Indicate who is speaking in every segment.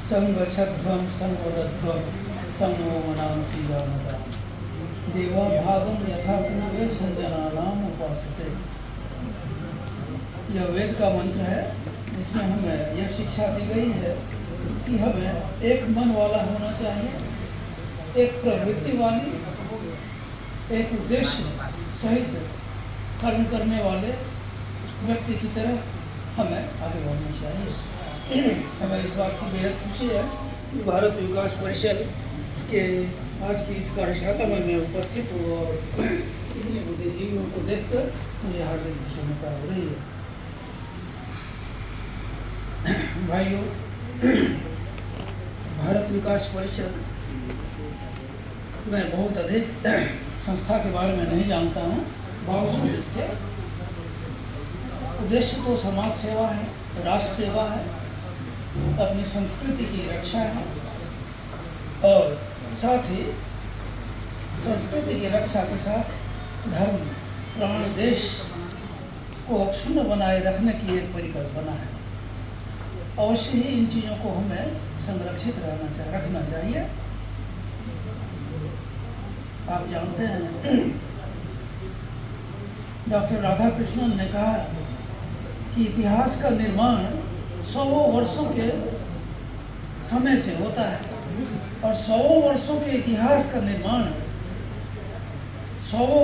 Speaker 1: संगच्छध्वं संवदध्वं संगो मनांसि जानतां देवा भागम यथा पूर्वे संजनानाम उपासते। यह वेद का मंत्र है जिसमें हमें यह शिक्षा दी गई है कि हमें एक मन वाला होना चाहिए, एक प्रवृत्ति वाली, एक उद्देश्य सहित कर्म करने वाले व्यक्ति की तरह हमें आगे बढ़ना चाहिए। हमें इस बात की बेहद खुशी है कि भारत विकास परिषद के आज की इस कार्यशाला में मैं उपस्थित हूँ और इतने बुद्धिजीवियों को देखकर मुझे हार्दिक प्रसन्नता हो रही है। भाइयों, भारत विकास परिषद मैं बहुत अधिक संस्था के बारे में नहीं जानता हूँ, बावजूद इसके उद्देश्य तो समाज सेवा है, राष्ट्र सेवा है, अपनी संस्कृति की रक्षा है और साथ ही संस्कृति की रक्षा के साथ धर्म, प्राण, देश को अक्षुण्ण बनाए रखने की एक परिकल्पना है। अवश्य ही इन चीज़ों को हमें संरक्षित रखना चाहिए। आप जानते हैं डॉक्टर राधाकृष्णन ने कहा कि इतिहास का निर्माण 100 वर्षों के समय से होता है और 100 वर्षों के इतिहास का निर्माण 100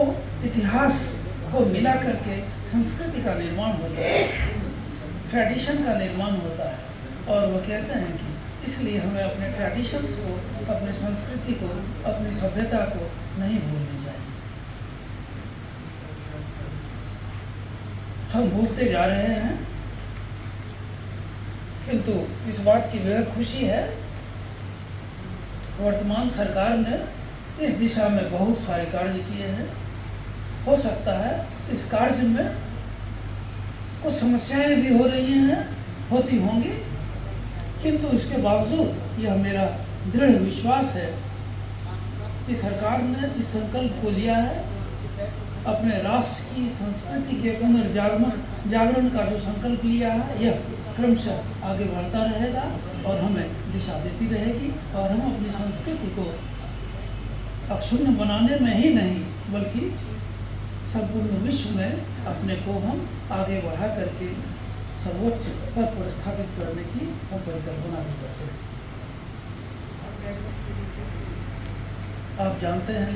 Speaker 1: इतिहास को मिला करके संस्कृति का निर्माण होता है, ट्रेडिशन का निर्माण होता है। और वो कहते हैं कि इसलिए हमें अपने ट्रेडिशंस को, अपने संस्कृति को, अपनी सभ्यता को नहीं भूलनी चाहिए। हम भूलते जा रहे हैं, किंतु इस बात की बेहद खुशी है वर्तमान सरकार ने इस दिशा में बहुत सारे कार्य किए हैं। हो सकता है इस कार्य में कुछ समस्याएं भी हो रही हैं, होती होंगी, किंतु इसके बावजूद यह मेरा दृढ़ विश्वास है कि सरकार ने जिस संकल्प को लिया है, अपने राष्ट्र की संस्कृति के पुनर्जागरण का जो संकल्प लिया है, यह क्रमशः आगे बढ़ता रहेगा और हमें दिशा देती रहेगी और हम अपनी संस्कृति को अक्षुण्ण बनाने में ही नहीं बल्कि संपूर्ण विश्व में अपने को हम आगे बढ़ा करके सर्वोच्च पद पर स्थापित करने की हम परिकल्पना भी करते हैं। आप जानते हैं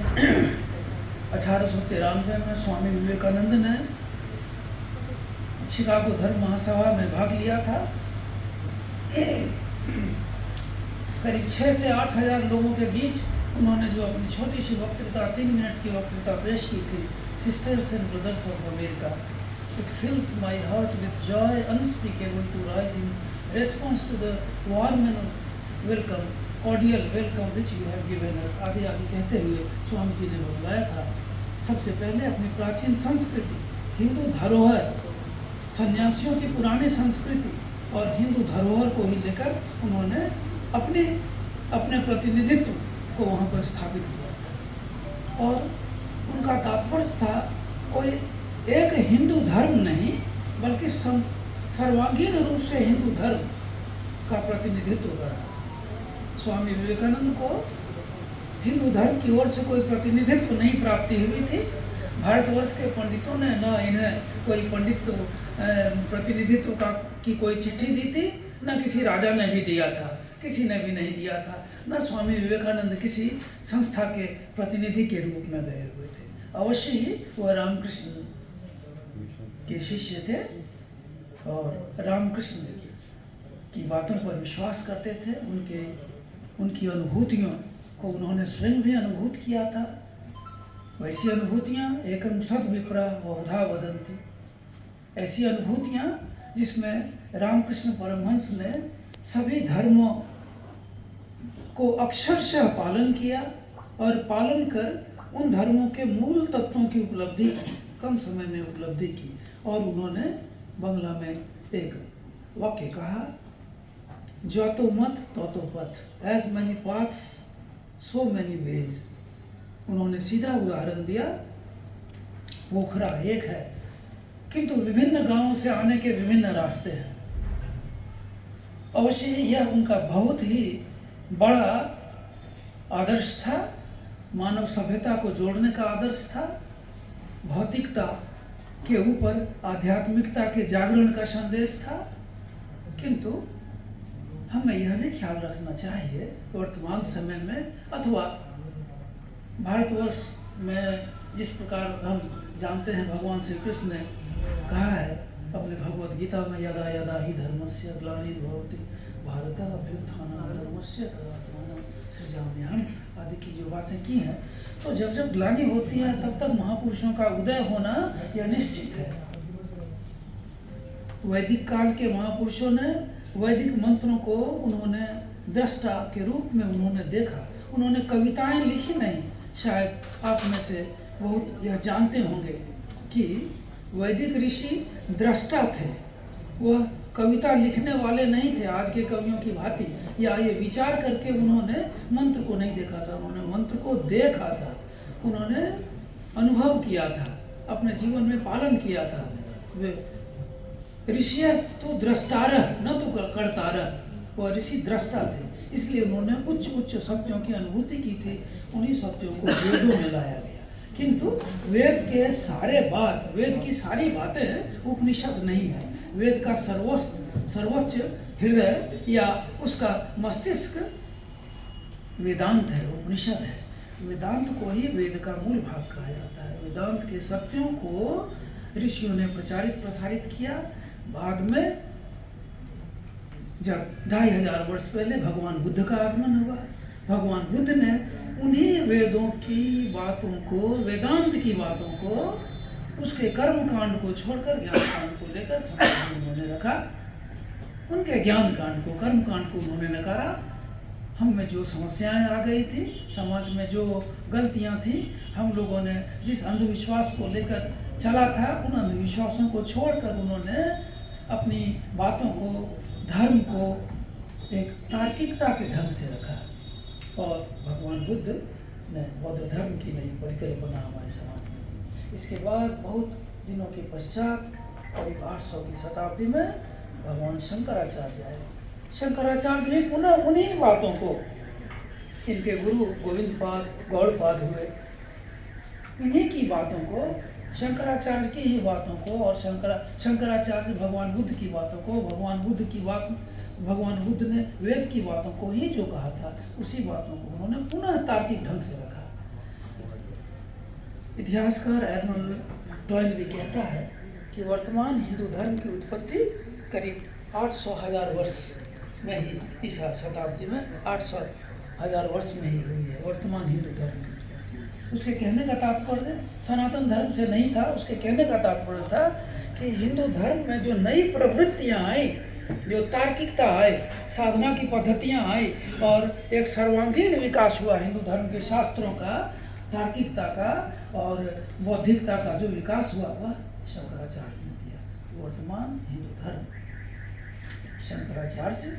Speaker 1: 1893 में स्वामी विवेकानंद ने शिकागो धर्म महासभा में भाग लिया था। करीब 6 से 8 हज़ार लोगों के बीच उन्होंने जो अपनी छोटी सी वक्तृता, 3 मिनट की वक्तृता पेश की थी, sisters and brothers of America, it fills my heart with joy unspeakable to rise in response to the warm and welcome, cordial welcome which you have given us. आगे आगे कहते हुए स्वामी जी ने बुलाया था, सबसे पहले अपनी प्राचीन संस्कृति, हिंदू धरोहर, सन्यासियों की पुरानी संस्कृति और हिंदू धरोहर को ही लेकर उन्होंने अपने प्रतिनिधित्व को वहाँ पर स्थापित किया। और उनका तात्पर्य था कोई एक हिंदू धर्म नहीं बल्कि सर्वांगीण रूप से हिंदू धर्म का प्रतिनिधित्व करा। स्वामी विवेकानंद को हिंदू धर्म की ओर से कोई प्रतिनिधित्व नहीं प्राप्ति हुई थी। भारतवर्ष के पंडितों ने न इन्हें कोई पंडित प्रतिनिधित्व की कोई चिट्ठी दी थी, न किसी राजा ने भी दिया था, किसी ने भी नहीं दिया था, न स्वामी विवेकानंद किसी संस्था के प्रतिनिधि के रूप में गए हुए थे। अवश्य ही वह रामकृष्ण के शिष्य थे और रामकृष्ण की बातों पर विश्वास करते थे। उनकी अनुभूतियों को उन्होंने स्वयं भी अनुभूत किया था। वैसी अनुभूतियाँ एकम सद विप्रा बहुधा वदन्ति, ऐसी अनुभूतियाँ जिसमें रामकृष्ण परमहंस ने सभी धर्मों को अक्षरशः पालन किया और पालन कर उन धर्मों के मूल तत्वों की उपलब्धि की, कम समय में उपलब्धि की। और उन्होंने बंगला में एक वाक्य कहा, ज्योतो मत तोतो पथ, as many paths so many ways. उन्होंने सीधा उदाहरण दिया, पोखरा एक है किंतु विभिन्न गांवों से आने के विभिन्न रास्ते हैं अवश्य ही यह उनका बहुत ही बड़ा आदर्श था, मानव सभ्यता को जोड़ने का आदर्श था, भौतिकता के ऊपर आध्यात्मिकता के जागरण का संदेश था। किंतु हमें यह भी ख्याल रखना चाहिए वर्तमान समय में अथवा भारतवर्ष में जिस प्रकार हम जानते हैं भगवान श्री कृष्ण ने कहा है अपने भगवत गीता में, यदा यदा ही धर्मस्य ग्लानिर्भवति भारत अभ्युत्थानं धर्मस्य तदात्मानं सृजाम्यहम् आदि की जो बातें की हैं, तो जब जब ग्लानि होती है तब तक महापुरुषों का उदय होना यह निश्चित है। वैदिक काल के महापुरुषों ने वैदिक मंत्रों को उन्होंने दृष्टा के रूप में उन्होंने देखा, उन्होंने कविताएं लिखी नहीं। शायद आप में से बहुत यह जानते होंगे कि वैदिक ऋषि दृष्टा थे, वह कविता लिखने वाले नहीं थे आज के कवियों की भांति, या ये विचार करके उन्होंने मंत्र को नहीं देखा था, उन्होंने मंत्र को देखा था, उन्होंने अनुभव किया था, अपने जीवन में पालन किया था। वे ऋषि तो दृष्टारह न तो कर्तारह, वह ऋषि दृष्टा थे, इसलिए उन्होंने उच्च उच्च सत्यों की अनुभूति की थी, उन्हीं सत्यों को वेदों में लाया गया। किंतु वेद के सारे बात, वेद की सारी बातें उपनिषद नहीं है। वेद का सर्वोच्च हृदय या उसका मस्तिष्क वेदांत है, उपनिषद है। वेदांत को ही वेद का मूल भाग कहा जाता है। वेदांत के सत्यों को ऋषियों ने प्रचारित प्रसारित किया। बाद में जब 2500 वर्ष पहले भगवान बुद्ध का आगमन हुआ, भगवान बुद्ध ने उन्हीं वेदों की बातों को, वेदांत की बातों को, उसके कर्म कांड को छोड़कर ज्ञान कांड को लेकर समाज में उन्होंने रखा। उनके ज्ञान कांड को, कर्म कांड को उन्होंने नकारा। हम में जो समस्याएं आ गई थी, समाज में जो गलतियां थी, हम लोगों ने जिस अंधविश्वास को लेकर चला था, उन अंधविश्वासों को छोड़कर उन्होंने अपनी बातों को, धर्म को एक तार्किकता के ढंग से रखा और भगवान बुद्ध ने बौद्ध धर्म की नई परिकल्पना हमारे समाज में दी। इसके बाद बहुत दिनों के पश्चात करीब 800 की शताब्दी में भगवान शंकराचार्य आए। शंकराचार्य भी पुनः उन्हीं बातों को, इनके गुरु गोविंदपाद गौड़पाद हुए, इन्हीं की बातों को, शंकराचार्य की ही बातों को, और शंकराचार्य भगवान बुद्ध की बातों को, भगवान बुद्ध ने वेद की बातों को ही जो कहा था, उसी बातों को उन्होंने पुनः तार्किक ढंग से रखा। इतिहासकार एर्नोल्ड टॉइन भी कहता है कि वर्तमान हिंदू धर्म की उत्पत्ति करीब 800,000 वर्ष में ही, इस शताब्दी में 800,000 वर्ष में ही हुई है वर्तमान हिंदू धर्म की। उसके कहने का तात्पर्य सनातन धर्म से नहीं था, उसके कहने का तात्पर्य था कि हिंदू धर्म में जो नई प्रवृत्तियां आई, जो तार्किकता आई, साधना की पद्धतियां आई और एक सर्वांगीण विकास हुआ हिंदू धर्म के शास्त्रों का, तार्किकता का और बौद्धिकता का जो विकास हुआ, वह शंकराचार्य ने दिया। वर्तमान हिंदू धर्म शंकराचार्य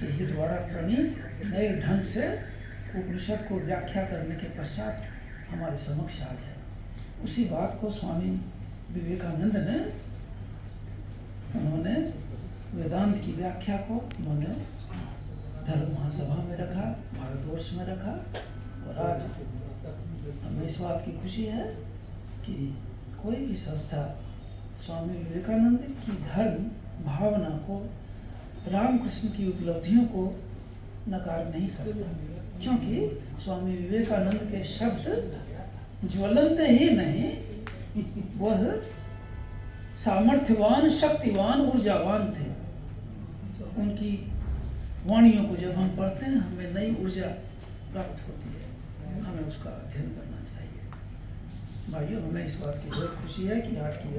Speaker 1: के ही द्वारा प्रणीत नए ढंग से उपनिषद को व्याख्या करने के पश्चात हमारे समक्ष आ गया। उसी बात को स्वामी विवेकानंद ने, उन्होंने वेदांत की व्याख्या को उन्होंने धर्म महासभा में रखा, भारतवर्ष में रखा। और आज हमें इस बात की खुशी है कि कोई भी संस्था स्वामी विवेकानंद की धर्म भावना को, रामकृष्ण की उपलब्धियों को नकार नहीं सकता, क्योंकि स्वामी विवेकानंद के शब्द ज्वलंत ही नहीं, वह सामर्थ्यवान, शक्तिवान, ऊर्जावान थे। उनकी वाणियों को जब हम पढ़ते हैं, हमें नई ऊर्जा प्राप्त होती है, हमें उसका अध्ययन करना चाहिए। भाइयों, हमें इस बात की बहुत खुशी है कि आज की